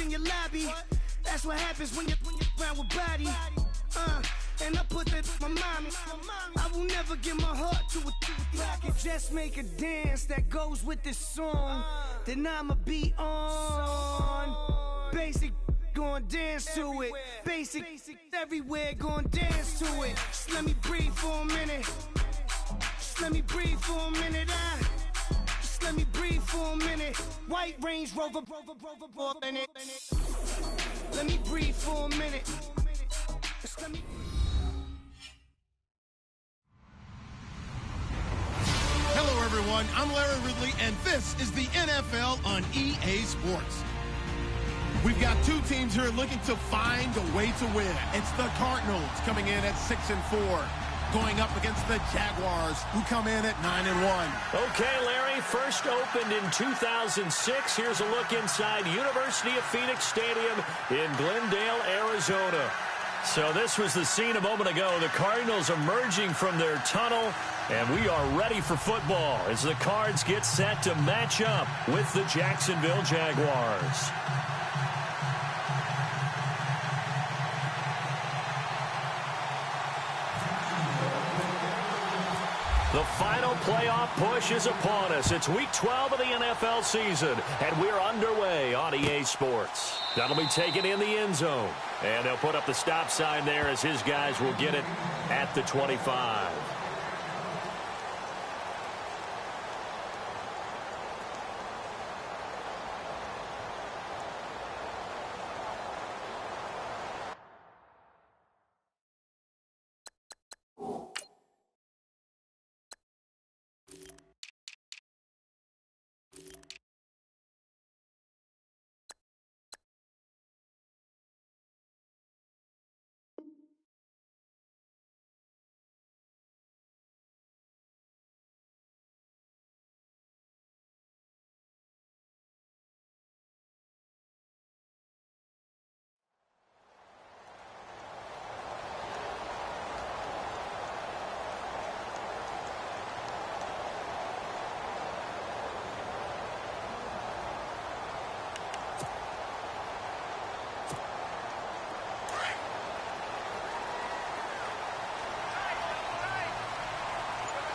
in your lobby. That's what happens when you're around with body. And I put that in my mommy. I will never give my heart to a if I could just make a dance that goes with this song, then I'ma be on. Basic, gon' dance to it. Basic, everywhere, gon' dance to it. Just let me breathe for a minute. Just let me breathe for a minute. Just let me breathe for a minute. White Range Rover, in it. Let me breathe for a minute. Just let me. Hello, everyone. I'm Larry Ridley, and this is the NFL on EA Sports. We've got two teams here looking to find a way to win. It's the Cardinals coming in at 6-4, going up against the Jaguars, who come in at 9-1. Okay, Larry, first opened in 2006. Here's a look inside University of Phoenix Stadium in Glendale, Arizona. So this was the scene a moment ago. The Cardinals emerging from their tunnel, and we are ready for football as the Cards get set to match up with the Jacksonville Jaguars. The final playoff push is upon us. It's week 12 of the NFL season, and we're underway on EA Sports. That'll be taken in the end zone, and they'll put up the stop sign there as his guys will get it at the 25.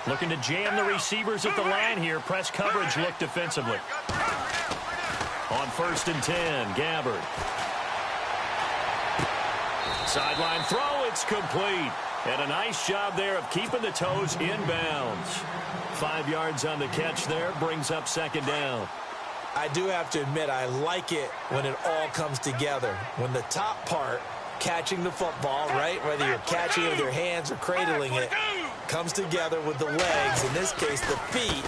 Looking to jam the receivers at the line here. Press coverage look defensively. On 1st and 10, Gabbard. Sideline throw, it's complete. And a nice job there of keeping the toes inbounds. 5 yards on the catch there, brings up 2nd down. I do have to admit, I like it when it all comes together. When the top part, catching the football, right, whether you're catching it with your hands or cradling it, comes together with the legs, in this case the feet,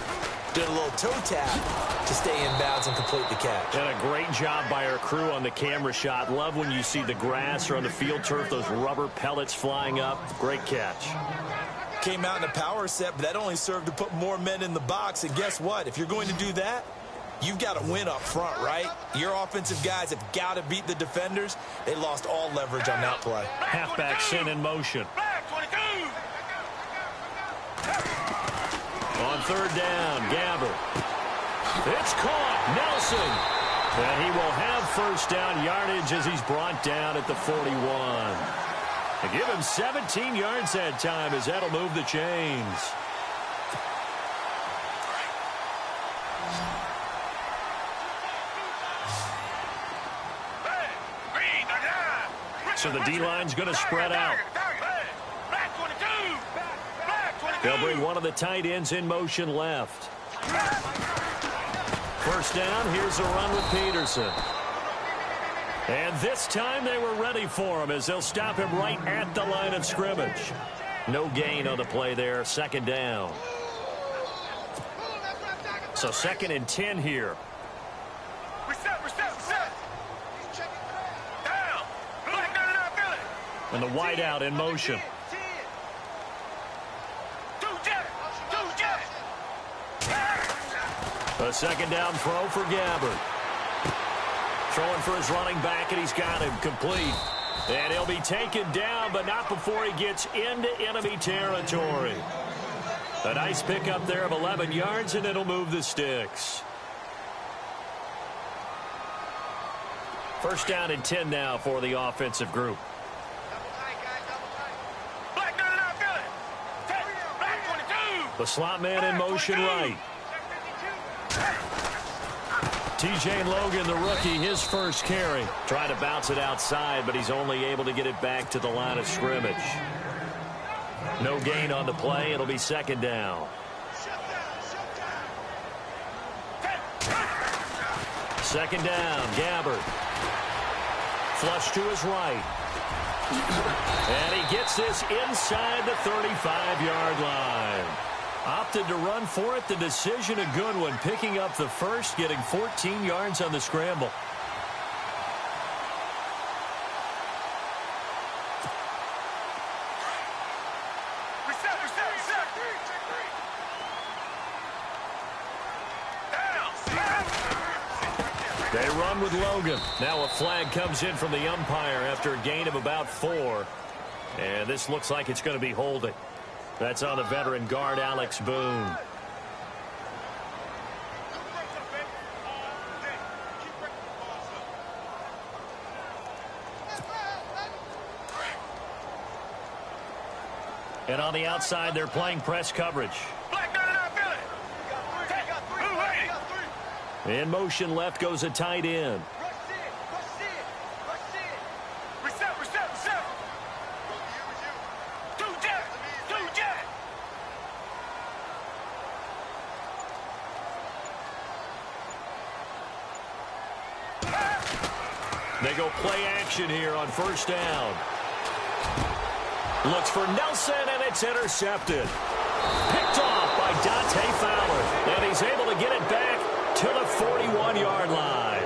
did a little toe tap to stay in bounds and complete the catch. And a great job by our crew on the camera shot. Love when you see the grass or on the field turf, those rubber pellets flying up. Great catch. Came out in a power set, but that only served to put more men in the box. And guess what? If you're going to do that, you've got to win up front, right? Your offensive guys have got to beat the defenders. They lost all leverage on that play. Halfback sent in motion. On 3rd down, Gabbard. It's caught. Nelson. And he will have 1st down yardage as he's brought down at the 41. They give him 17 yards that time as that'll move the chains. So the D-line's going to spread out. They'll bring one of the tight ends in motion left. 1st down, here's a run with Peterson. And this time they were ready for him as they'll stop him right at the line of scrimmage. No gain on the play there, 2nd down. So 2nd and 10 here. And the wideout in motion. A 2nd down throw for Gabbard. Throwing for his running back, and he's got him complete. And he'll be taken down, but not before he gets into enemy territory. A nice pickup there of 11 yards, and it'll move the sticks. First down and 10 now for the offensive group. The slot man in motion right. TJ Logan, the rookie, his first carry. Trying to bounce it outside, but he's only able to get it back to the line of scrimmage. No gain on the play. It'll be second down. Second down, Gabbard. Flush to his right. And he gets this inside the 35-yard line. Opted to run for it. The decision a good one. Picking up the first, getting 14 yards on the scramble. They run with Logan. Now a flag comes in from the umpire after a gain of about 4. And this looks like it's going to be holding. That's on the veteran guard, Alex Boone. And on the outside, they're playing press coverage. In motion left goes a tight end. They go play action here on first down. Looks for Nelson, and it's intercepted. Picked off by Dante Fowler. And he's able to get it back to the 41-yard line.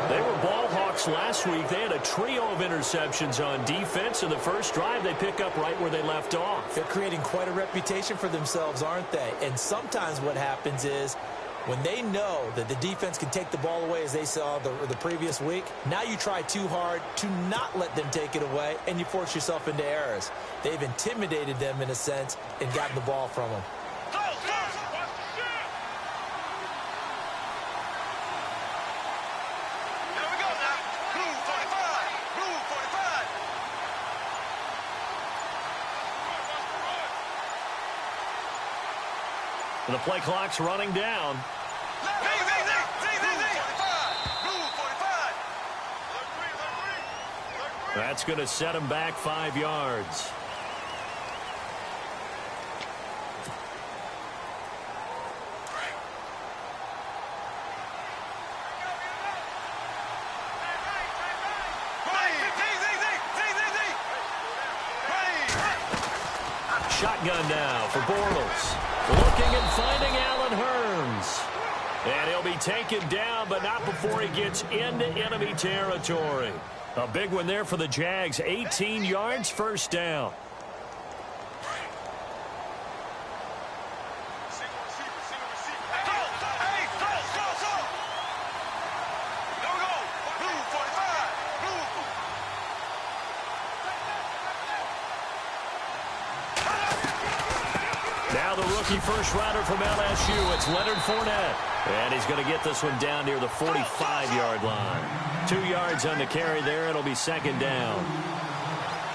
They were ball hawks last week. They had a trio of interceptions on defense. In the first drive, they pick up right where they left off. They're creating quite a reputation for themselves, aren't they? And sometimes what happens is when they know that the defense can take the ball away, as they saw the previous week, now you try too hard to not let them take it away, and you force yourself into errors. They've intimidated them in a sense and gotten the ball from them. And the play clock's running down. That's going to set him back 5 yards. Shotgun now for Bortles. Looking and finding Allen Hurns. And he'll be taken down, but not before he gets into enemy territory. A big one there for the Jags. 18 yards, first down. Now the rookie first rounder from LSU, it's Leonard Fournette. And he's going to get this one down near the 45-yard line. 2 yards on the carry there. It'll be second down.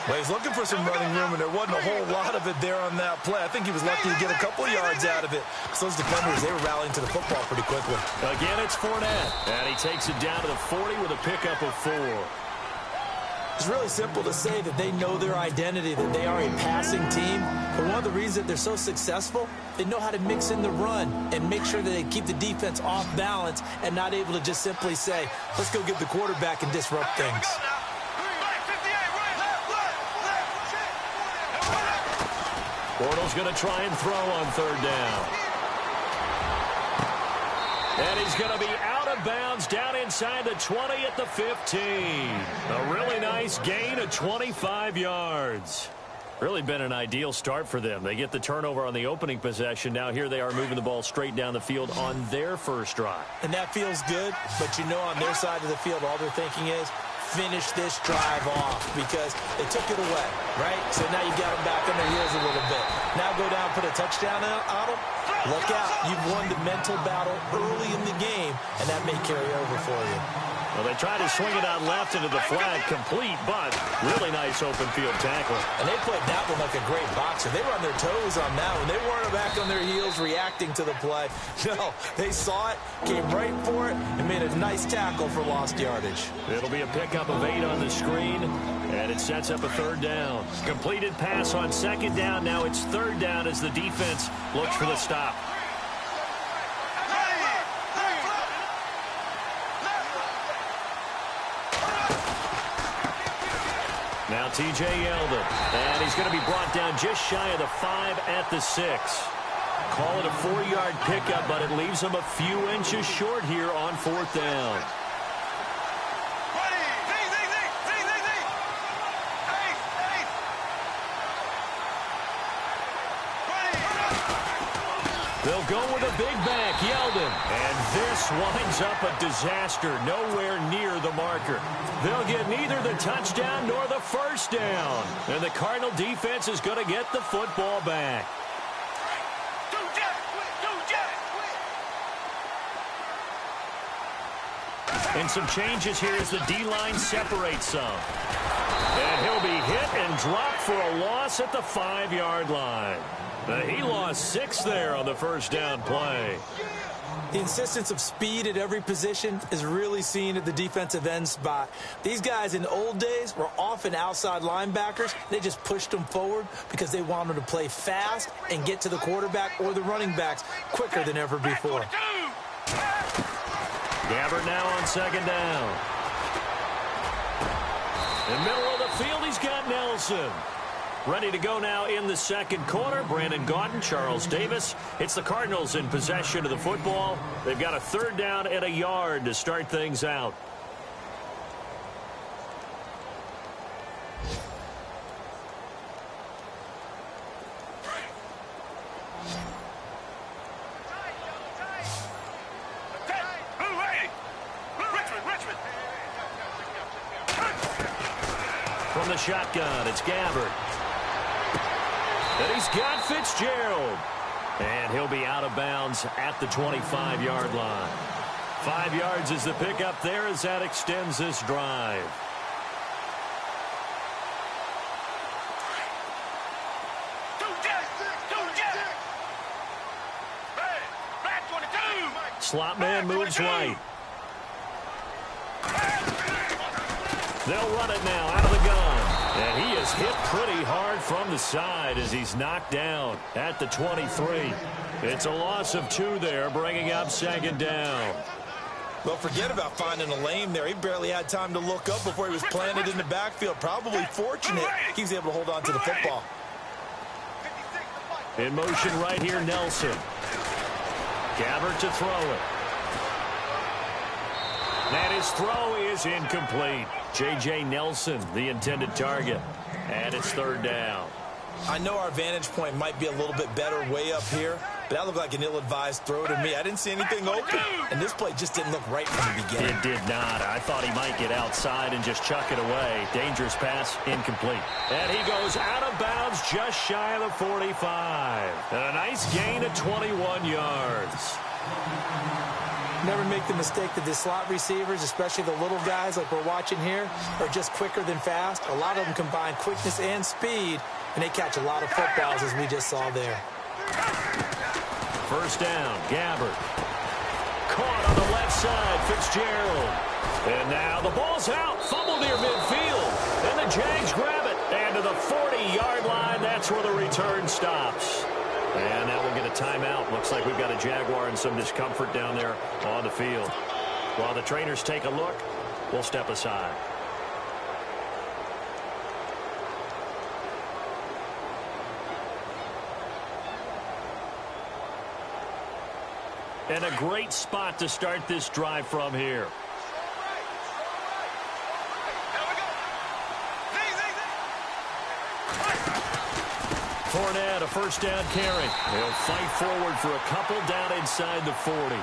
Well, he's looking for some running room, and there wasn't a whole lot of it there on that play. I think he was lucky to get a couple of yards out of it. So those defenders, they were rallying to the football pretty quickly. Again, it's Fournette. And he takes it down to the 40 with a pickup of 4. It's really simple to say that they know their identity, that they are a passing team. But one of the reasons that they're so successful, they know how to mix in the run and make sure that they keep the defense off balance and not able to just simply say, let's go get the quarterback and disrupt things. Bortles going to try and throw on third down. And he's going to be out of bounds down inside the 20 at the 15. A really nice gain of 25 yards. Really been an ideal start for them. They get the turnover on the opening possession. Now here they are moving the ball straight down the field on their first drive. And that feels good, but you know on their side of the field all they're thinking is finish this drive off because they took it away, right? So now you got them back on their heels a little bit. Now go down and put a touchdown on them. Look out. You've won the mental battle early in the game, and that may carry over for you. Well, they try to swing it out left into the flat, complete, but really nice open field tackle. And they played that one like a great boxer. They were on their toes on that one. They weren't back on their heels reacting to the play. No, they saw it, came right for it, and made a nice tackle for lost yardage. It'll be a pickup of 8 on the screen, and it sets up a 3rd down. Completed pass on 2nd down. Now it's 3rd down as the defense looks for the stop. Now T.J. Yeldon, and he's going to be brought down just shy of the 5 at the 6. Call it a 4-yard pickup, but it leaves him a few inches short here on 4th down. They'll go with a big back, Yeldon. And this winds up a disaster, nowhere near the marker. They'll get neither the touchdown nor the 1st down. And the Cardinal defense is going to get the football back. And some changes here as the D-line separates some. And he'll be hit and dropped for a loss at the 5-yard line. He lost 6 there on the 1st down play. The insistence of speed at every position is really seen at the defensive end spot. These guys in the old days were often outside linebackers. They just pushed them forward because they wanted to play fast and get to the quarterback or the running backs quicker than ever before. Gabbert now on 2nd down. In the middle of the field, he's got Nelson. Ready to go now in the 2nd quarter. Brandon Gaudin, Charles Davis. It's the Cardinals in possession of the football. They've got a 3rd down and a yard to start things out. From the shotgun, it's Gabbert. And he's got Fitzgerald. And he'll be out of bounds at the 25-yard line. 5 yards is the pickup there as that extends this drive. Slot man moves right. They'll run it now out of the gun. And he is hit pretty hard from the side as he's knocked down at the 23. It's a loss of 2 there, bringing up 2nd down. Well, forget about finding a lane there. He barely had time to look up before he was planted in the backfield. Probably fortunate he was able to hold on to the football. In motion right here, Nelson. Gabbert to throw it. And his throw is incomplete. J.J. Nelson, the intended target. And it's 3rd down. I know our vantage point might be a little bit better way up here, but that looked like an ill-advised throw to me. I didn't see anything open, and this play just didn't look right from the beginning. It did not. I thought he might get outside and just chuck it away. Dangerous pass, incomplete. And he goes out of bounds just shy of the 45. And a nice gain of 21 yards. Never make the mistake that the slot receivers, especially the little guys like we're watching here, are just quicker than fast. A lot of them combine quickness and speed, and they catch a lot of footballs, as we just saw there. 1st down, Gabbert. Caught on the left side, Fitzgerald. And now the ball's out, fumble near midfield. And the Jags grab it. And to the 40-yard line, that's where the return stops. And that will get a timeout. Looks like we've got a Jaguar in some discomfort down there on the field. While the trainers take a look, we'll step aside. And a great spot to start this drive from here. Fournette, a 1st down carry. He'll fight forward for a couple down inside the 40.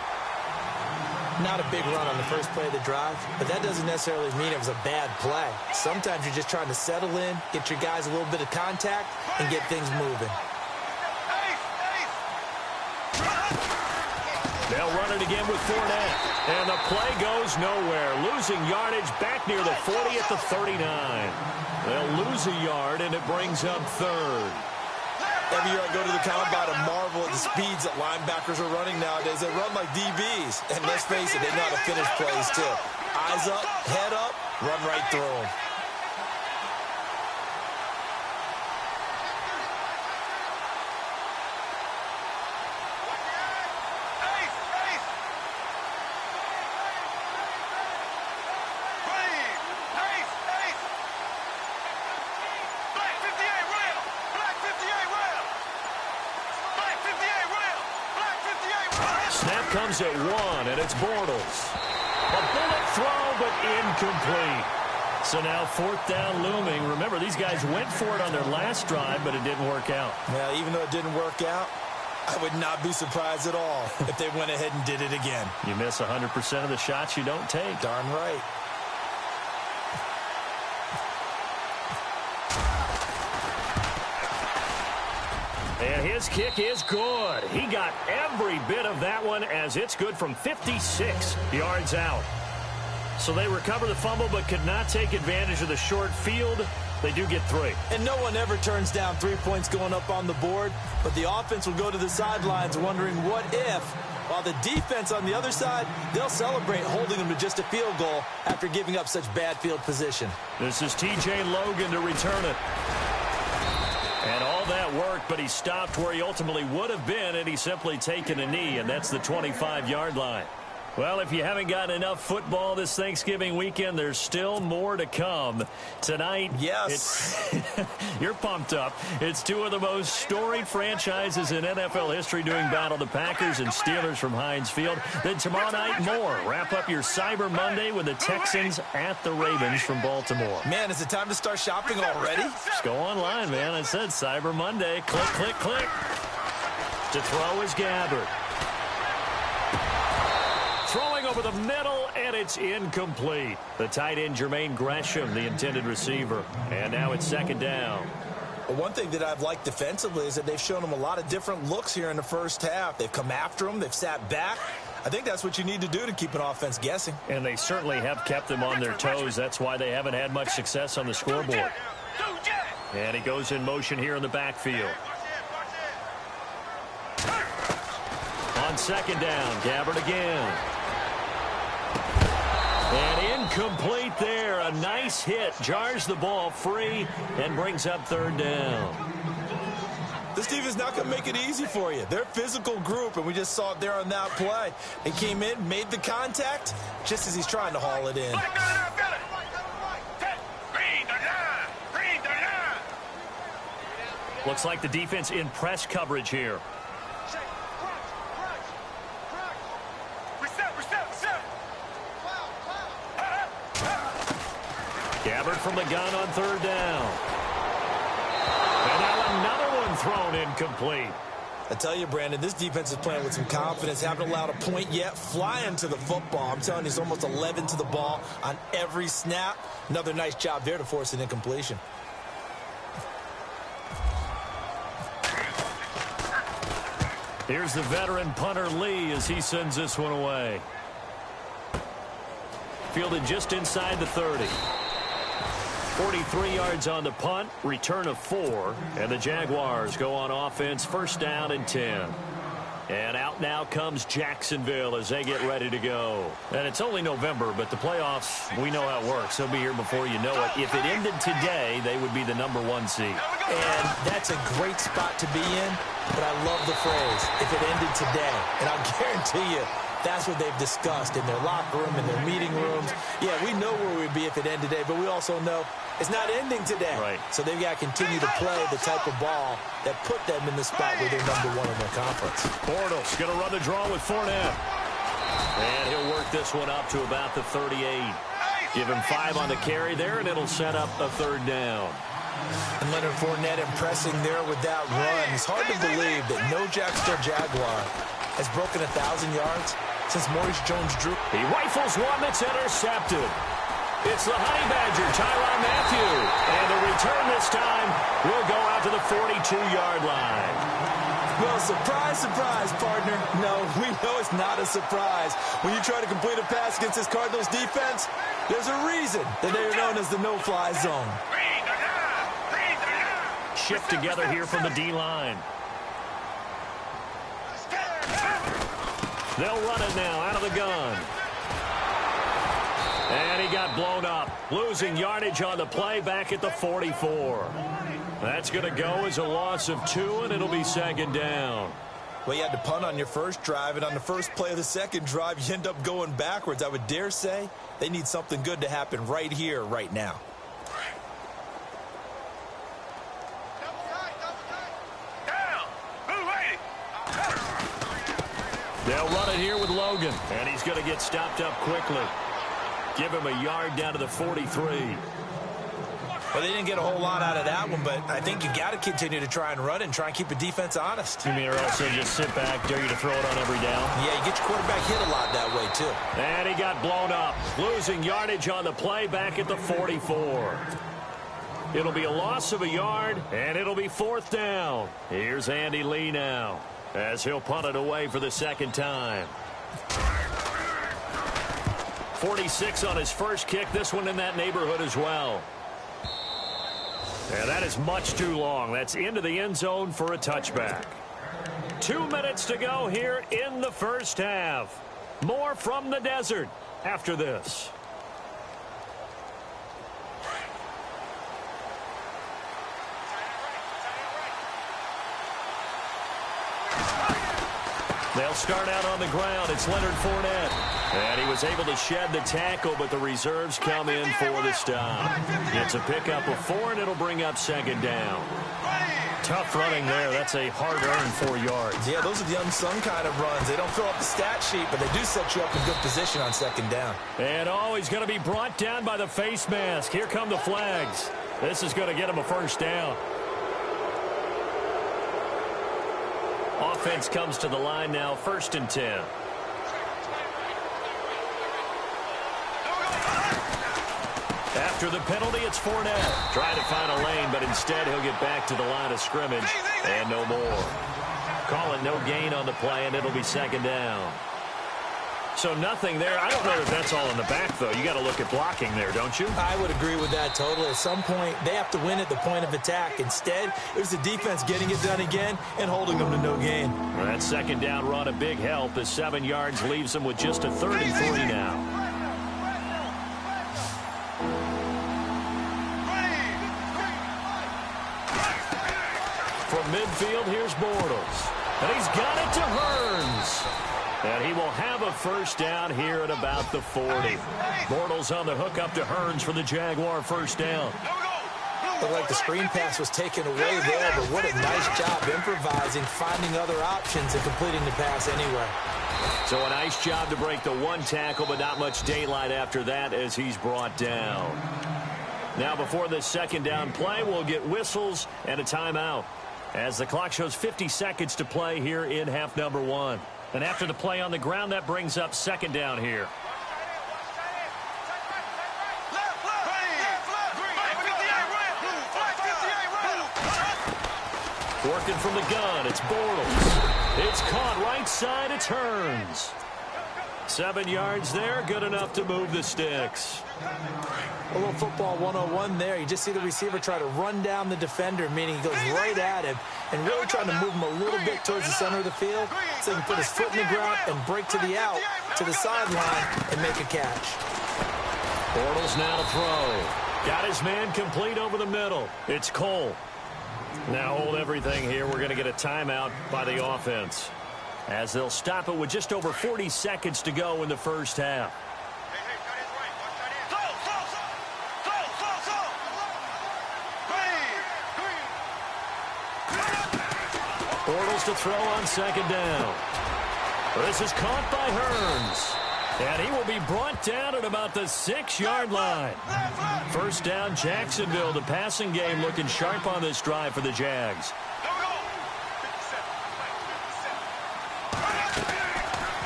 Not a big run on the first play of the drive, but that doesn't necessarily mean it was a bad play. Sometimes you're just trying to settle in, get your guys a little bit of contact, and get things moving. They'll run it again with Fournette. And the play goes nowhere. Losing yardage back near the 40 at the 39. They'll lose a yard, and it brings up third. Every year I go to the combine and marvel at the speeds that linebackers are running nowadays. They run like DBs. And let's face it, they know how to finish plays too. Eyes up, head up, run right through them. Snap comes at 1, and it's Bortles. A bullet throw, but incomplete. So now 4th down looming. Remember, these guys went for it on their last drive, but it didn't work out. Well, even though it didn't work out, I would not be surprised at all if they went ahead and did it again. You miss 100% of the shots you don't take. Darn right. And his kick is good. He got every bit of that one, as it's good from 56 yards out. So they recover the fumble but could not take advantage of the short field. They do get 3. And no one ever turns down 3 points going up on the board, but the offense will go to the sidelines wondering what if, while the defense on the other side, they'll celebrate holding them to just a field goal after giving up such bad field position. This is T.J. Logan to return it. And all that worked, but he stopped where he ultimately would have been, and he's simply taken a knee, and that's the 25-yard line. Well, if you haven't gotten enough football this Thanksgiving weekend, there's still more to come. Tonight, yes, you're pumped up. It's two of the most storied franchises in NFL history doing battle, the Packers and Steelers from Heinz Field. Then tomorrow night, more. Wrap up your Cyber Monday with the Texans at the Ravens from Baltimore. Man, is it time to start shopping already? Just go online, man. I said Cyber Monday. Click, click, click. To throw is Gabbard. Throwing over the middle, and it's incomplete. The tight end, Jermaine Gresham, the intended receiver. And now it's 2nd down. Well, one thing that I've liked defensively is that they've shown them a lot of different looks here in the first half. They've come after them. They've sat back. I think that's what you need to do to keep an offense guessing. And they certainly have kept them on their toes. That's why they haven't had much success on the scoreboard. And he goes in motion here in the backfield. On 2nd down, Gabbard again. And incomplete there. A nice hit. Jars the ball free and brings up 3rd down. This defense is not going to make it easy for you. They're a physical group, and we just saw it there on that play. They came in, made the contact, just as he's trying to haul it in. Looks like the defense in press coverage here. Gabbard from the gun on 3rd down. And now another one thrown incomplete. I tell you, Brandon, this defense is playing with some confidence. Haven't allowed a point yet. Flying to the football. I'm telling you, it's almost 11 to the ball on every snap. Another nice job there to force an incompletion. Here's the veteran punter Lee as he sends this one away. Fielded just inside the 30. 43 yards on the punt, return of 4, and the Jaguars go on offense, 1st down and 10. And out now comes Jacksonville as they get ready to go. And it's only November, but the playoffs, we know how it works. They'll be here before you know it. If it ended today, they would be the #1 seed. And that's a great spot to be in, but I love the phrase, if it ended today. And I'll guarantee you, that's what they've discussed in their locker room, in their meeting rooms. Yeah, we know where we'd be if it ended today, but we also know it's not ending today. Right. So they've got to continue to play the type of ball that put them in the spot where they're #1 in their conference. Bortles going to run the draw with Fournette. And he'll work this one up to about the 38. Give him 5 on the carry there, and it'll set up a 3rd down. And Leonard Fournette impressing there with that run. It's hard to believe that no Jacksonville Jaguar has broken 1,000 yards since Maurice Jones-Drew. He rifles one that's intercepted. It's the Honey Badger, Tyrann Mathieu. And the return this time will go out to the 42-yard line. Well, surprise, surprise, partner. No, we know it's not a surprise. When you try to complete a pass against this Cardinals defense, there's a reason that they are known as the no-fly zone. Shift together here from the D-line. They'll run it now out of the gun. And he got blown up. Losing yardage on the play back at the 44. That's going to go as a loss of 2, and it'll be second down. Well, you had to punt on your first drive, and on the first play of the second drive, you end up going backwards. I would dare say they need something good to happen right here, right now. They'll run it here with Logan, and he's going to get stopped up quickly. Give him a yard down to the 43. Well, they didn't get a whole lot out of that one, but I think you got to continue to try and run and try and keep the defense honest. You mean or else they just sit back, dare you to throw it on every down? Yeah, you get your quarterback hit a lot that way, too. And he got blown up. Losing yardage on the play back at the 44. It'll be a loss of a yard, and it'll be fourth down. Here's Andy Lee now, as he'll punt it away for the second time. 46 on his first kick. This one in that neighborhood as well. And that is much too long. That's into the end zone for a touchback. 2 minutes to go here in the first half. More from the desert after this. They'll start out on the ground. It's Leonard Fournette. And he was able to shed the tackle, but the reserves come in for the stop. It's a pickup of 4, and it'll bring up second down. Tough running there. That's a hard-earned 4 yards. Yeah, those are the unsung kind of runs. They don't fill up the stat sheet, but they do set you up in good position on second down. And, oh, he's going to be brought down by the face mask. Here come the flags. This is going to get him a first down. Offense comes to the line now, 1st and 10. After the penalty, it's Fournette. Trying to find a lane, but instead he'll get back to the line of scrimmage and no more. Calling no gain on the play, and it'll be second down. So nothing there. I don't know that that's all in the back, though. You got to look at blocking there, don't you? I would agree with that totally. At some point, they have to win at the point of attack. Instead, it was the defense getting it done again and holding them to no gain. Well, that second down run, a big help. The 7 yards leaves them with just a 3rd and 3 now. From midfield, here's Bortles. And he's got it to Hearns. And he will have a first down here at about the 40. Bortles on the hook up to Hearns for the Jaguar first down. Looked like the screen pass was taken away there, but what a nice job improvising, finding other options, and completing the pass anyway. So a nice job to break the 1 tackle, but not much daylight after that as he's brought down. Now before this second down play, we'll get whistles and a timeout, as the clock shows 50 seconds to play here in half number 1. And after the play on the ground, that brings up second down here. Working from the gun, it's Bortles. It's caught right side, it's Hearns. 7 yards there, good enough to move the sticks. A little football 101 there. You just see the receiver try to run down the defender, meaning he goes right at him and really trying to move him a little bit towards the center of the field so he can put his foot in the ground and break to the out, to the sideline, and make a catch. Bortles now to throw. Got his man complete over the middle. It's Cole. Now hold everything here. We're going to get a timeout by the offense, as they'll stop it with just over 40 seconds to go in the first half. Bortles to throw on second down. This is caught by Hearns. And he will be brought down at about the 6-yard line. First down, Jacksonville. The passing game looking sharp on this drive for the Jags.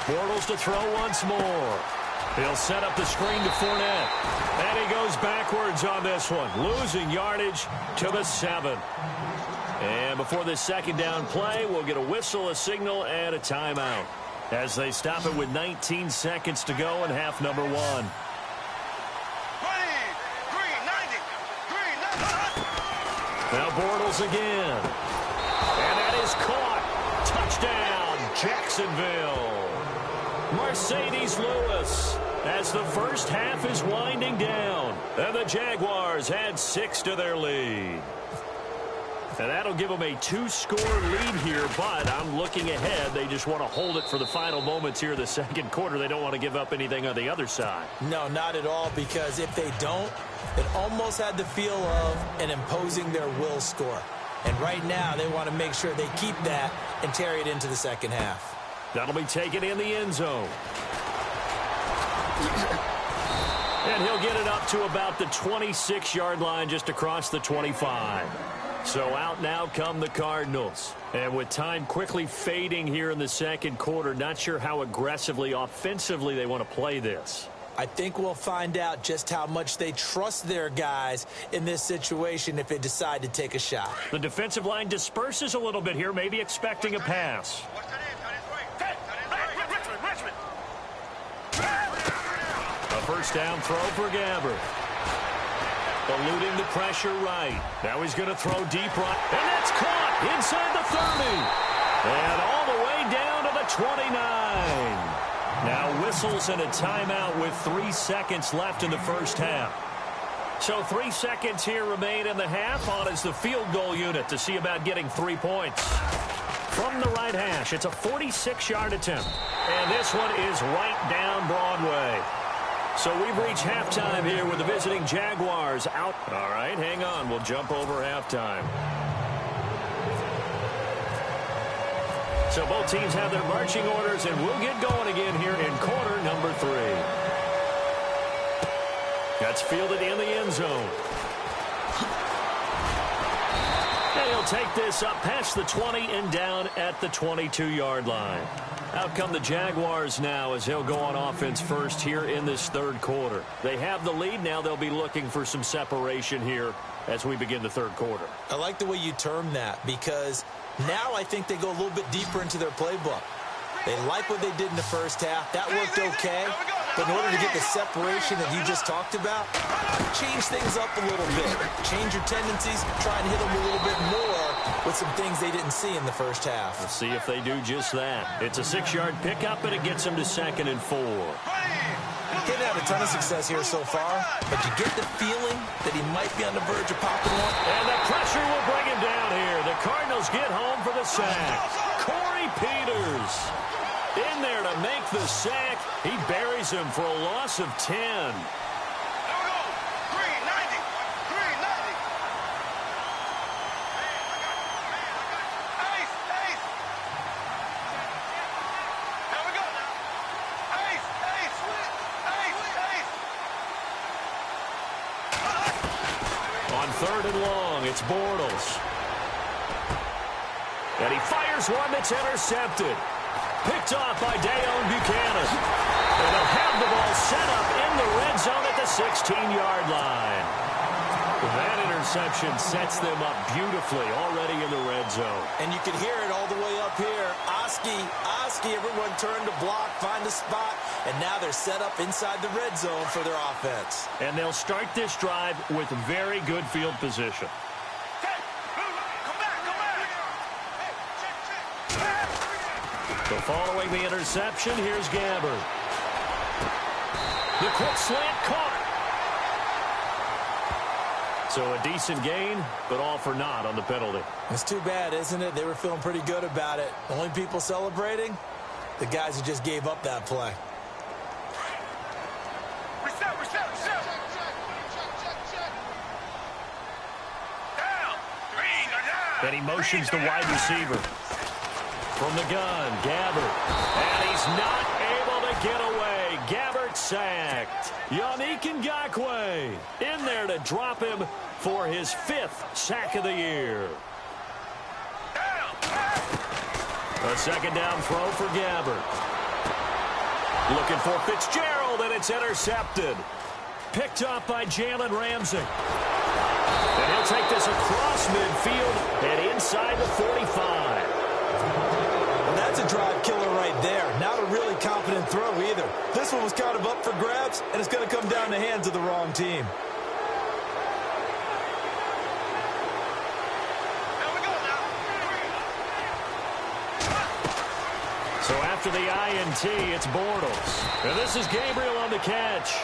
Bortles to throw once more. He'll set up the screen to Fournette. And he goes backwards on this one, losing yardage to the 7. And before this second down play, we'll get a whistle, a signal, and a timeout as they stop it with 19 seconds to go in half number 1. Now Bortles again. And that is caught. Touchdown, Jacksonville. Mercedes Lewis as the first half is winding down. And the Jaguars add 6 to their lead. And that'll give them a 2-score lead here, but I'm looking ahead. They just want to hold it for the final moments here in the second quarter. They don't want to give up anything on the other side. No, not at all, because if they don't, it almost had the feel of an imposing their will score. And right now, they want to make sure they keep that and carry it into the second half. That'll be taken in the end zone. And he'll get it up to about the 26-yard line, just across the 25. So out now come the Cardinals. And with time quickly fading here in the second quarter, not sure how aggressively, offensively they want to play this. I think we'll find out just how much they trust their guys in this situation if they decide to take a shot. The defensive line disperses a little bit here, maybe expecting a pass. A first down throw for Gabbert. Eluding the pressure right. Now he's going to throw deep right. And that's caught inside the 30. And all the way down to the 29. Now whistles and a timeout with 3 seconds left in the first half. So 3 seconds here remain in the half. On is the field goal unit to see about getting 3 points. From the right hash, it's a 46-yard attempt. And this one is right down Broadway. So we've reached halftime here with the visiting Jaguars out. All right, hang on. We'll jump over halftime. So both teams have their marching orders, and we'll get going again here in quarter number 3. That's fielded in the end zone. And he'll take this up past the 20 and down at the 22-yard line. Out come the Jaguars now as they'll go on offense first here in this third quarter. They have the lead. Now they'll be looking for some separation here as we begin the third quarter. I like the way you term that, because now I think they go a little bit deeper into their playbook. They like what they did in the first half. That worked okay. But in order to get the separation that you just talked about, change things up a little bit. Change your tendencies. Try and hit them a little bit more with some things they didn't see in the first half. We'll see if they do just that. It's a 6-yard pickup, and it gets them to 2nd and 4. He didn't have a ton of success here so far, but you get the feeling that he might be on the verge of popping one. And the pressure will bring him down here. The Cardinals get home for the sack. Corey Peters in there to make the sack. He buries him for a loss of 10. On 3rd and long, it's Bortles. And he fires one that's intercepted. Picked off by Dayon Buchanan. And they'll have the ball set up in the red zone at the 16-yard line. That interception sets them up beautifully already in the red zone. And you can hear it all the way up here. Oski, everyone turned to block, find a spot, and now they're set up inside the red zone for their offense. And they'll start this drive with very good field position. So following the interception, here's Gabbert. The quick slant caught. So a decent gain, but all for naught on the penalty. It's too bad, isn't it? They were feeling pretty good about it. The only people celebrating, the guys who just gave up that play. And he motions the wide receiver. From the gun, Gabbert. And he's not able to get away. Gabbert sacked. Yannick Ngakoue in there to drop him for his 5th sack of the year. A second down throw for Gabbert. Looking for Fitzgerald, and it's intercepted. Picked up by Jalen Ramsey. And he'll take this across midfield and inside the 45. Well, that's a drive killer right there. Not a really confident throw either. This one was kind of up for grabs, and it's going to come down the hands of the wrong team. So after the INT, it's Bortles. And this is Gabriel on the catch.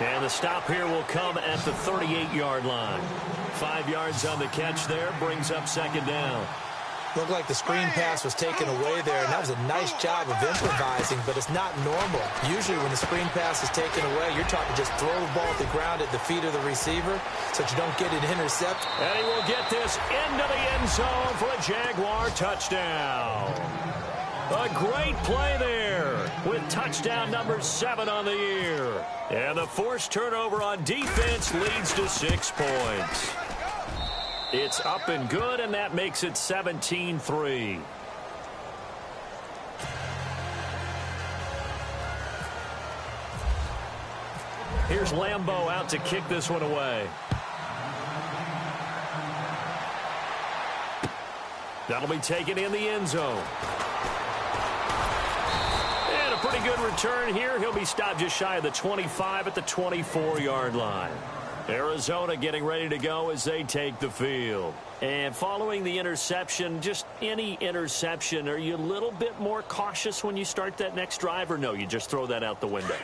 And the stop here will come at the 38-yard line. 5 yards on the catch there, brings up second down. Looked like the screen pass was taken away there, and that was a nice job of improvising, but it's not normal. Usually when the screen pass is taken away, you're taught to just throw the ball at the ground at the feet of the receiver so that you don't get it intercepted. And he will get this into the end zone for a Jaguar touchdown. A great play there with touchdown number 7 on the year. And the forced turnover on defense leads to 6 points. It's up and good, and that makes it 17-3. Here's Lambeau out to kick this one away. That'll be taken in the end zone. And a pretty good return here. He'll be stopped just shy of the 25 at the 24-yard line. Arizona getting ready to go as they take the field. And following the interception, just any interception, are you a little bit more cautious when you start that next drive, or no, you just throw that out the window?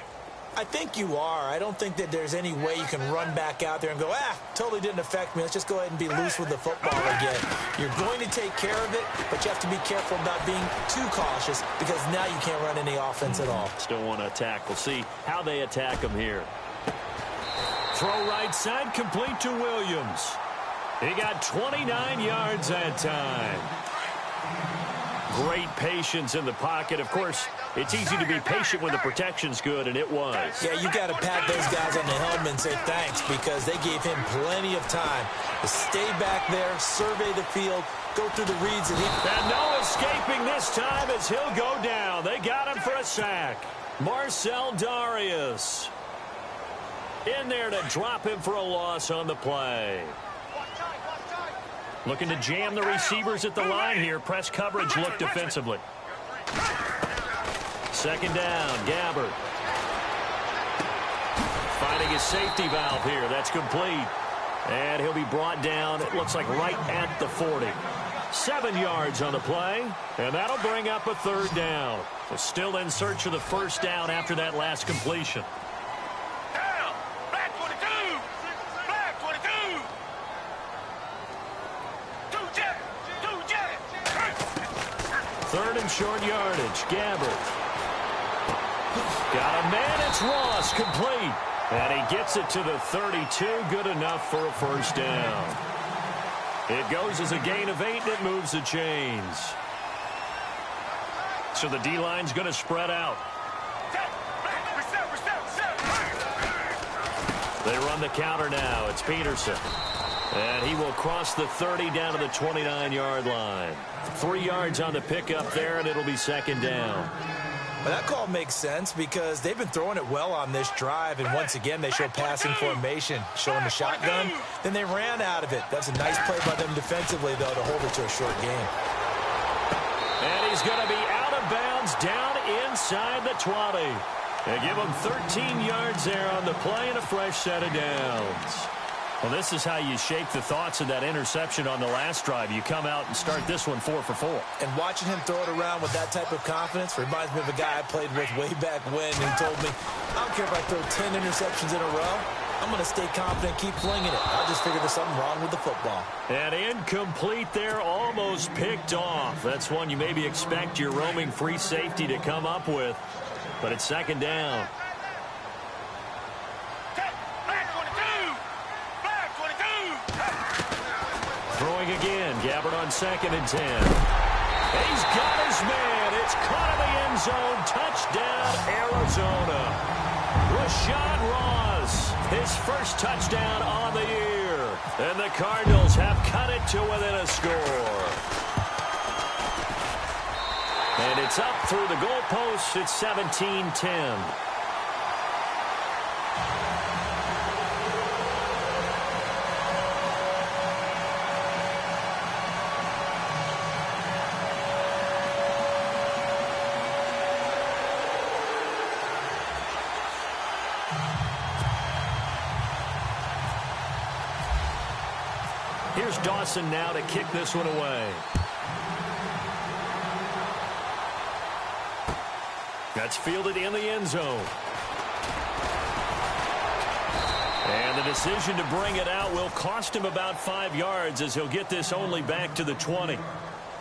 I think you are. I don't think that there's any way you can run back out there and go, totally didn't affect me. Let's just go ahead and be loose with the football again. You're going to take care of it, but you have to be careful about being too cautious because now you can't run any offense at all. Still want to attack. We'll see how they attack them here. Throw right side, complete to Williams. He got 29 yards that time. Great patience in the pocket. Of course, it's easy to be patient when the protection's good, and it was. Yeah, you got to pat those guys on the helmet and say thanks because they gave him plenty of time to stay back there, survey the field, go through the reads. And no escaping this time as he'll go down. They got him for a sack. Marcel Darius in there to drop him for a loss on the play. Looking to jam the receivers at the line here. Press coverage look defensively. Second down, Gabbert. Finding his safety valve here. That's complete. And he'll be brought down, it looks like right at the 40. 7 yards on the play. And that'll bring up a third down. So still in search of the first down after that last completion. Third and short yardage. Gabbert. Got a man. It's Ross. Complete. And he gets it to the 32. Good enough for a first down. It goes as a gain of 8, and it moves the chains. So the D-line's going to spread out. They run the counter now. It's Peterson. And he will cross the 30 down to the 29-yard line. 3 yards on the pickup there, and it'll be second down. Well, that call makes sense because they've been throwing it well on this drive, and once again they show passing formation, showing the shotgun. Then they ran out of it. That's a nice play by them defensively, though, to hold it to a short game. And he's going to be out of bounds down inside the 20. They give him 13 yards there on the play and a fresh set of downs. Well, this is how you shape the thoughts of that interception on the last drive. You come out and start this one 4 for 4. And watching him throw it around with that type of confidence reminds me of a guy I played with way back when who told me, I don't care if I throw 10 interceptions in a row. I'm going to stay confident, keep flinging it. I just figured there's something wrong with the football. And incomplete there, almost picked off. That's one you maybe expect your roaming free safety to come up with. But it's second down. Throwing again. Gabbert on 2nd and 10. He's got his man. It's caught in the end zone. Touchdown, Arizona. Rashawn Ross, his first touchdown on the year. And the Cardinals have cut it to within a score. And it's up through the goalposts. It's 17-10. Here's Dawson now to kick this one away. That's fielded in the end zone. And the decision to bring it out will cost him about 5 yards as he'll get this only back to the 20.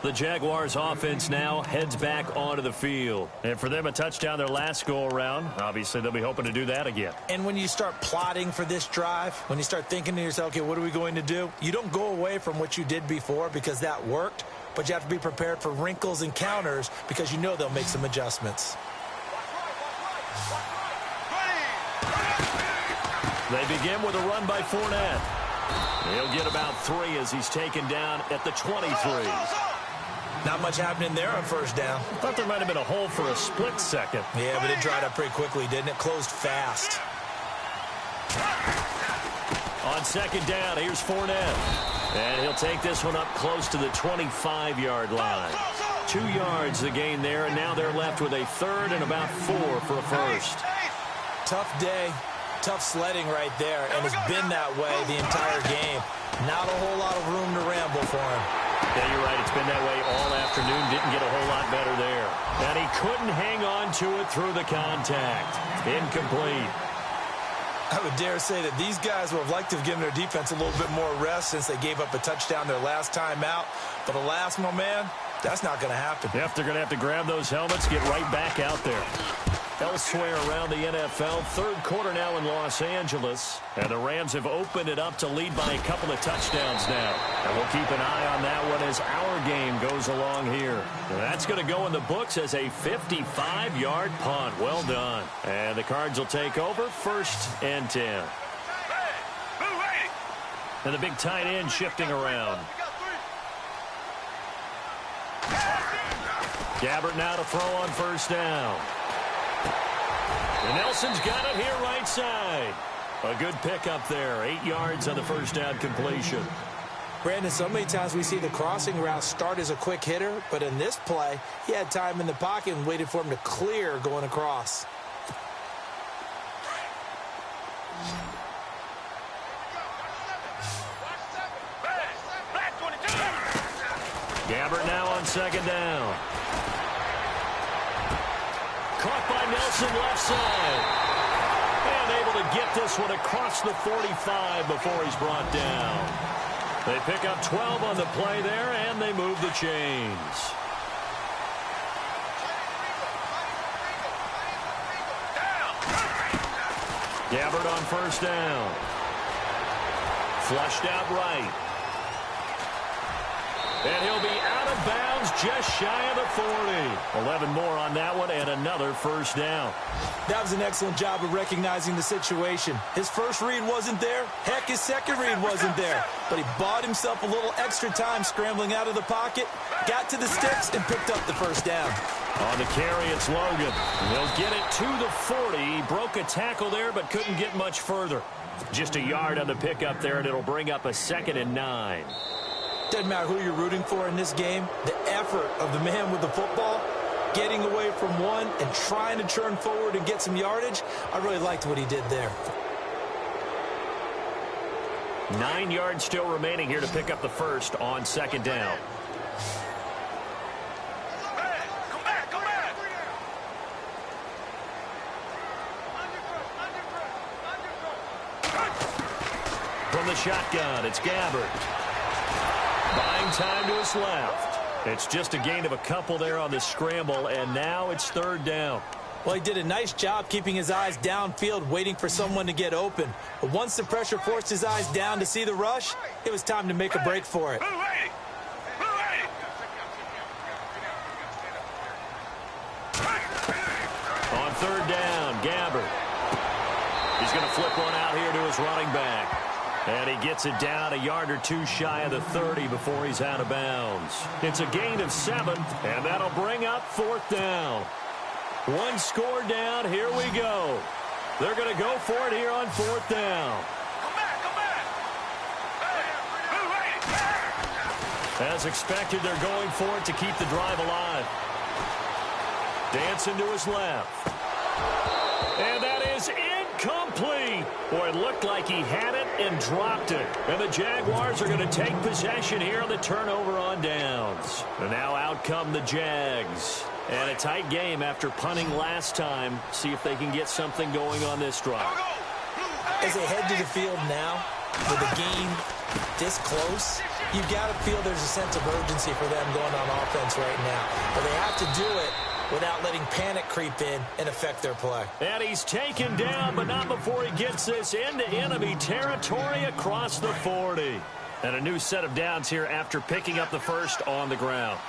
The Jaguars offense now heads back onto the field. And for them, a touchdown their last go-around. Obviously, they'll be hoping to do that again. And when you start plotting for this drive, when you start thinking to yourself, okay, what are we going to do? You don't go away from what you did before because that worked, but you have to be prepared for wrinkles and counters because you know they'll make some adjustments. They begin with a run by Fournette. He'll get about 3 as he's taken down at the 23. Not much happening there on first down. Thought there might have been a hole for a split second. Yeah, but it dried up pretty quickly, didn't it? Closed fast. On second down, here's Fournette. And he'll take this one up close to the 25-yard line. 2 yards the gain there, and now they're left with a third and about 4 for a first. Tough day. Tough sledding right there, and it's been that way the entire game. Not a whole lot of room to ramble for him. Yeah, you're right. It's been that way all afternoon. Didn't get a whole lot better there. And he couldn't hang on to it through the contact. Incomplete. I would dare say that these guys would have liked to have given their defense a little bit more rest since they gave up a touchdown their last time out. But alas, my man, that's not going to happen. Yep, they're going to have to grab those helmets, get right back out there. Elsewhere around the NFL, third quarter now in Los Angeles. And the Rams have opened it up to lead by a couple of touchdowns now. And we'll keep an eye on that one as our game goes along here. And that's going to go in the books as a 55-yard punt. Well done. And the Cards will take over, 1st and 10. And the big tight end shifting around. Gabbert now to throw on first down. And Nelson's got it here right side. A good pickup there. 8 yards on the first down completion. Brandon, so many times we see the crossing route start as a quick hitter, but in this play, he had time in the pocket and waited for him to clear going across. Gabbert now on second down. Caught by Nelson left side. And able to get this one across the 45 before he's brought down. They pick up 12 on the play there, and they move the chains. Gabbert on first down. Flushed out right. And he'll be out of bounds just shy of the 40. 11 more on that one and another first down. That was an excellent job of recognizing the situation. His first read wasn't there. Heck, his second read wasn't there. But he bought himself a little extra time scrambling out of the pocket, got to the sticks, and picked up the first down. On the carry, it's Logan. He'll get it to the 40. He broke a tackle there, but couldn't get much further. Just a yard on the pickup there, and it'll bring up a 2nd and 9. Doesn't matter who you're rooting for in this game. The effort of the man with the football, getting away from one and trying to turn forward and get some yardage, I really liked what he did there. 9 yards still remaining here to pick up the first on second down. From the shotgun, it's Gabbert. Buying time to his left. It's just a gain of a couple there on the scramble, and now it's third down. Well, he did a nice job keeping his eyes downfield, waiting for someone to get open. But once the pressure forced his eyes down to see the rush, it was time to make a break for it. On third down, Gabbert. He's going to flip one out here to his running back. And he gets it down a yard or two shy of the 30 before he's out of bounds. It's a gain of 7, and that'll bring up 4th down. One score down, here we go. They're going to go for it here on 4th down. As expected, they're going for it to keep the drive alive. Dancing to his left. And that is incomplete. Boy, it looked like he had it and dropped it. And the Jaguars are going to take possession here on the turnover on downs. And now out come the Jags. And a tight game after punting last time. See if they can get something going on this drive. As they head to the field now, with the game this close, you've got to feel there's a sense of urgency for them going on offense right now. But they have to do it without letting panic creep in and affect their play. And he's taken down, but not before he gets this into enemy territory across the 40. And a new set of downs here after picking up the first on the ground.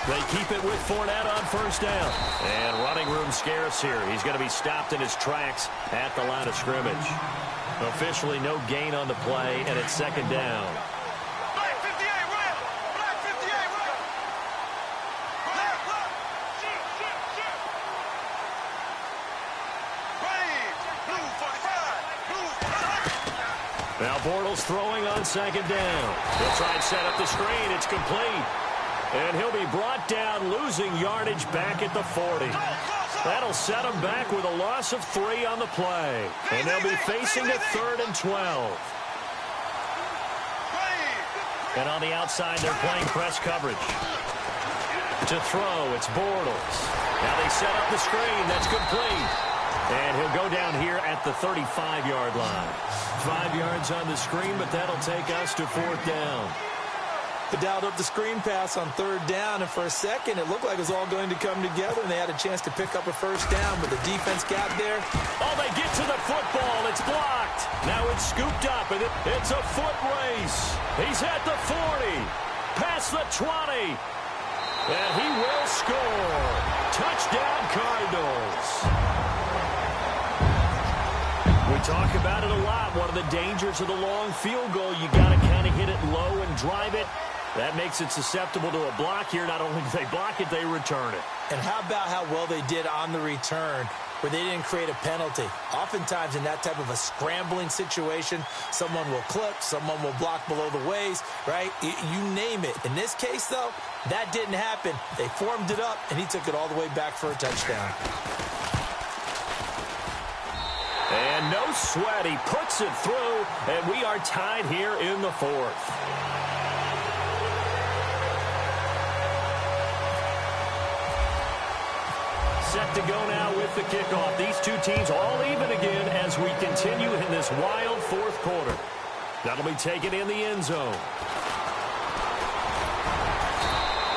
They keep it with Fournette on first down. And running room scarce here. He's going to be stopped in his tracks at the line of scrimmage. Officially no gain on the play, and it's second down. Now Bortles throwing on second down. He'll try and set up the screen. It's complete. And he'll be brought down, losing yardage back at the 40. That'll set him back with a loss of 3 on the play. And they'll be facing a 3rd and 12. And on the outside, they're playing press coverage. To throw, it's Bortles. Now they set up the screen. That's complete. And he'll go down here at the 35-yard line. 5 yards on the screen, but that'll take us to 4th down. They dialed up the screen pass on 3rd down, and for a second, it looked like it was all going to come together, and they had a chance to pick up a first down, but the defense got there. Oh, they get to the football. It's blocked. Now it's scooped up, and it's a foot race. He's at the 40, past the 20, and he will score. Touchdown, Cardinals. We talk about it a lot. One of the dangers of the long field goal, you got to kind of hit it low and drive it. That makes it susceptible to a block here. Not only do they block it, they return it. And how about how well they did on the return, where they didn't create a penalty? Oftentimes in that type of a scrambling situation, someone will clip, someone will block below the waist, right? You name it. In this case, though, that didn't happen. They formed it up, and he took it all the way back for a touchdown. And no sweat. He puts it through, and we are tied here in the 4th. Set to go now with the kickoff. These two teams all even again as we continue in this wild 4th quarter. That'll be taken in the end zone.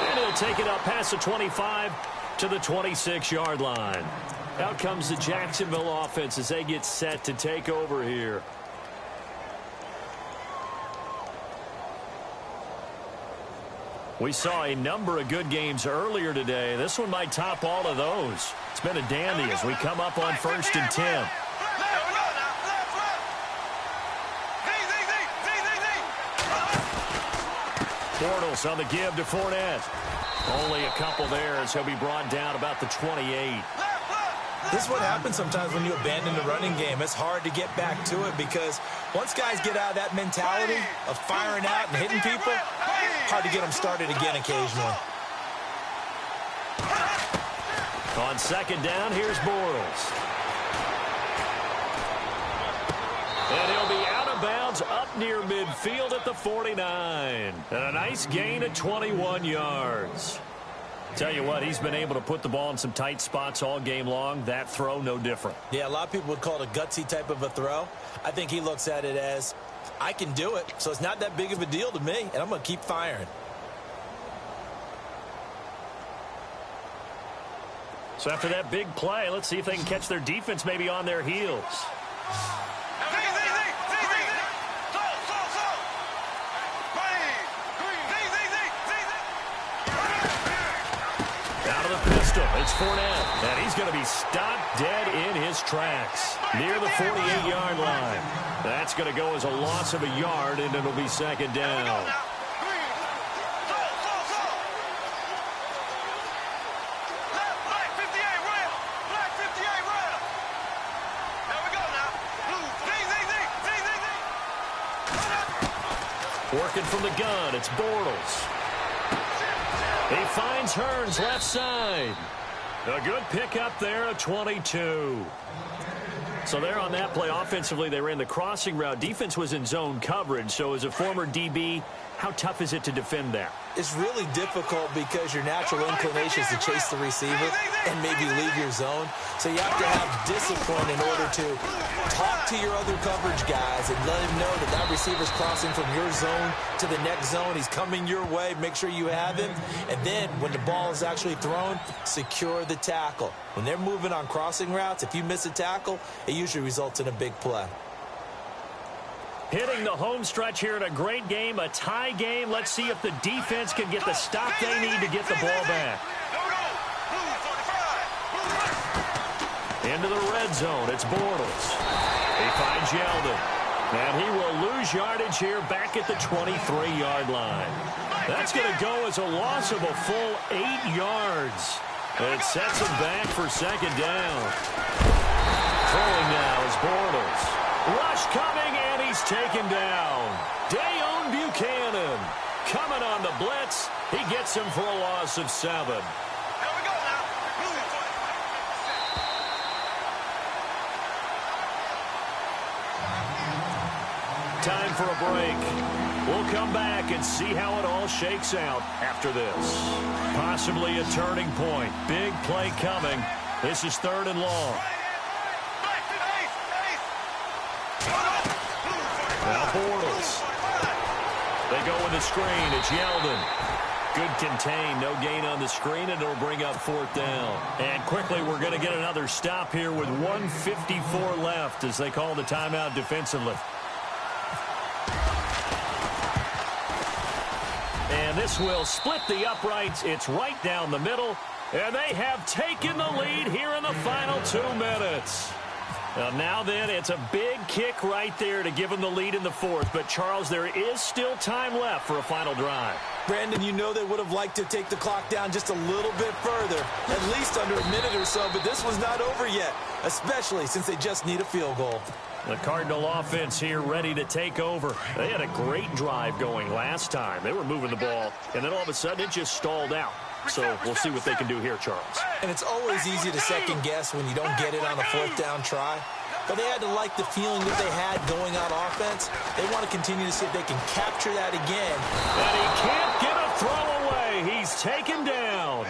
And he'll take it up past the 25 to the 26-yard line. Out comes the Jacksonville offense as they get set to take over here. We saw a number of good games earlier today. This one might top all of those. It's been a dandy as we come up on 1st and 10. Bortles on the give to Fournette. Only a couple there as he'll be brought down about the 28. This is what happens sometimes when you abandon the running game. It's hard to get back to it because once guys get out of that mentality of firing out and hitting people, hard to get them started again occasionally. On second down, here's Bortles. And he'll be out of bounds up near midfield at the 49. And a nice gain of 21 yards. Tell you what, he's been able to put the ball in some tight spots all game long. That throw, no different. Yeah, a lot of people would call it a gutsy type of a throw. I think he looks at it as, I can do it, so it's not that big of a deal to me, and I'm going to keep firing. So after that big play, let's see if they can catch their defense maybe on their heels. It's Fournette, and he's going to be stopped dead in his tracks near the 48-yard line. That's going to go as a loss of a yard, and it'll be second down. Working from the gun, it's Bortles. He finds Hearns left side. A good pickup there, a 22. So there on that play, offensively, they ran the crossing route. Defense was in zone coverage. So as a former DB, how tough is it to defend that? It's really difficult because your natural inclination is to chase the receiver and maybe leave your zone. So you have to have discipline in order to talk to your other coverage guys and let him know that that receiver's crossing from your zone to the next zone. He's coming your way. Make sure you have him. And then when the ball is actually thrown, secure the tackle. When they're moving on crossing routes, if you miss a tackle, it usually results in a big play. Hitting the home stretch here in a great game, a tie game. Let's see if the defense can get the stop they need to get the ball back. Into the red zone, it's Bortles. He finds Yeldon. And he will lose yardage here back at the 23-yard line. That's going to go as a loss of a full 8 yards. It sets him back for second down. Throwing now is Bortles. Rush coming, and he's taken down. Dayon Buchanan coming on the blitz. He gets him for a loss of 7. Here we go now. Time for a break. We'll come back and see how it all shakes out after this. Possibly a turning point. Big play coming. This is 3rd and long. Now Bortles. They go with the screen. It's Yeldon. Good contain. No gain on the screen, and it'll bring up 4th down. And quickly, we're going to get another stop here with 1:54 left as they call the timeout defensively. And this will split the uprights. It's right down the middle. And they have taken the lead here in the final 2 minutes. Now then, it's a big kick right there to give them the lead in the 4th. But, Charles, there is still time left for a final drive. Brandon, you know they would have liked to take the clock down just a little bit further, at least under a minute or so. But this was not over yet, especially since they just need a field goal. The Cardinal offense here ready to take over. They had a great drive going last time. They were moving the ball, and then all of a sudden it just stalled out. So we'll see what they can do here, Charles. And it's always easy to second guess when you don't get it on a 4th down try. But they had to like the feeling that they had going on offense. They want to continue to see if they can capture that again. And he can't get a throw away. He's taken down.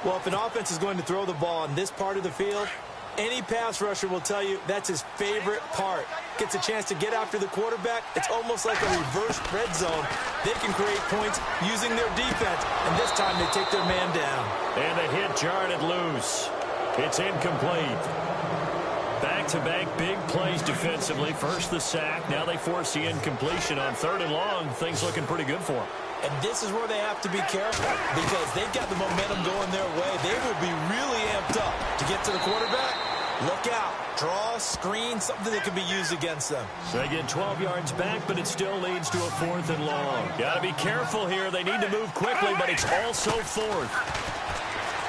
Well, if an offense is going to throw the ball on this part of the field, any pass rusher will tell you that's his favorite part. Gets a chance to get after the quarterback. It's almost like a reverse red zone. They can create points using their defense, and this time they take their man down. And the hit jarred it loose. It's incomplete. Back-to-back big plays defensively. First the sack. Now they force the incompletion on 3rd and long. Things looking pretty good for them. And this is where they have to be careful because they've got the momentum going their way. They will be really amped up to get to the quarterback. Look out. Draw, screen, something that can be used against them. So they get 12 yards back, but it still leads to a 4th and long. Got to be careful here. They need to move quickly, but it's also 4th.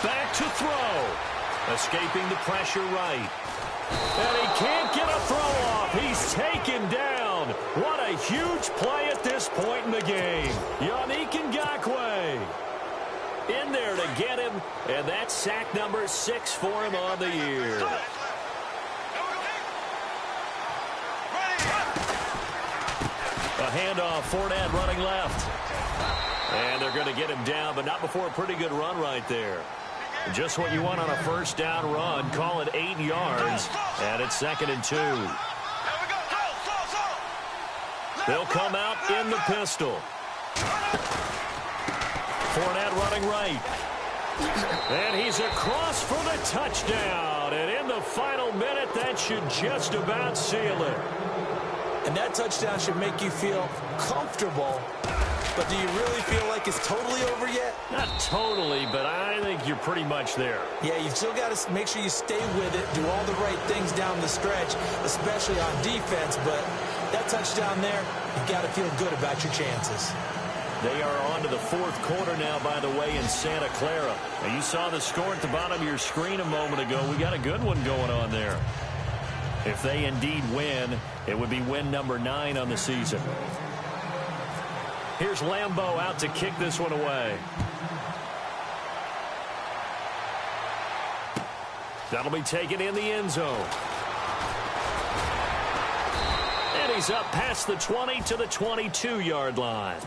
Back to throw. Escaping the pressure right. And he can't get a throw off. He's taken down. What a huge play at this point in the game. Yannick Ngakoue in there to get him, and that's sack number 6 for him on the year. A handoff, Fournette running left. And they're going to get him down, but not before a pretty good run right there. Just what you want on a 1st down run. Call it 8 yards, and it's 2nd and 2. They'll come out in the pistol. Fournette running right. And he's across for the touchdown. And in the final minute, that should just about seal it. And that touchdown should make you feel comfortable. But do you really feel like it's totally over yet? Not totally, but I think you're pretty much there. Yeah, you've still got to make sure you stay with it, do all the right things down the stretch, especially on defense. But that touchdown there, you've got to feel good about your chances. They are on to the 4th quarter now, by the way, in Santa Clara. And you saw the score at the bottom of your screen a moment ago. We got a good one going on there. If they indeed win, it would be win number 9 on the season. Here's Lambeau out to kick this one away. That'll be taken in the end zone. And he's up past the 20 to the 22-yard line.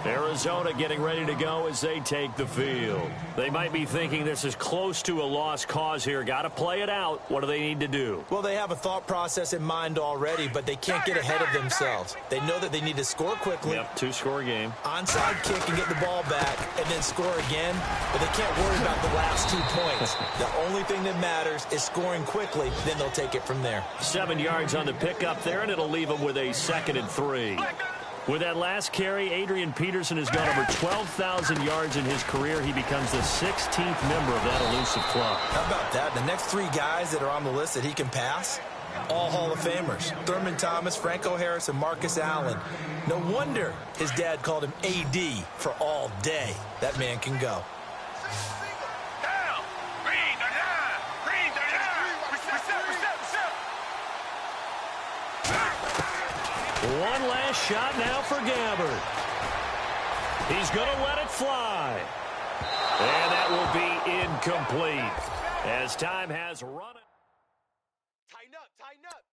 Arizona getting ready to go as they take the field. They might be thinking this is close to a lost cause here. Got to play it out. What do they need to do? Well, they have a thought process in mind already, but they can't get ahead of themselves. They know that they need to score quickly. Yep, two-score game. Onside kick and get the ball back and then score again, but they can't worry about the last 2 points. The only thing that matters is scoring quickly, then they'll take it from there. 7 yards on the pickup there, and it'll leave them with a 2nd and 3. With that last carry, Adrian Peterson has gone over 12,000 yards in his career. He becomes the 16th member of that elusive club. How about that? The next 3 guys that are on the list that he can pass, all Hall of Famers. Thurman Thomas, Franco Harris, and Marcus Allen. No wonder his dad called him AD for all day. That man can go. One last shot now for Gabbard. He's going to let it fly. And that will be incomplete as time has run. Tighten up, tighten up.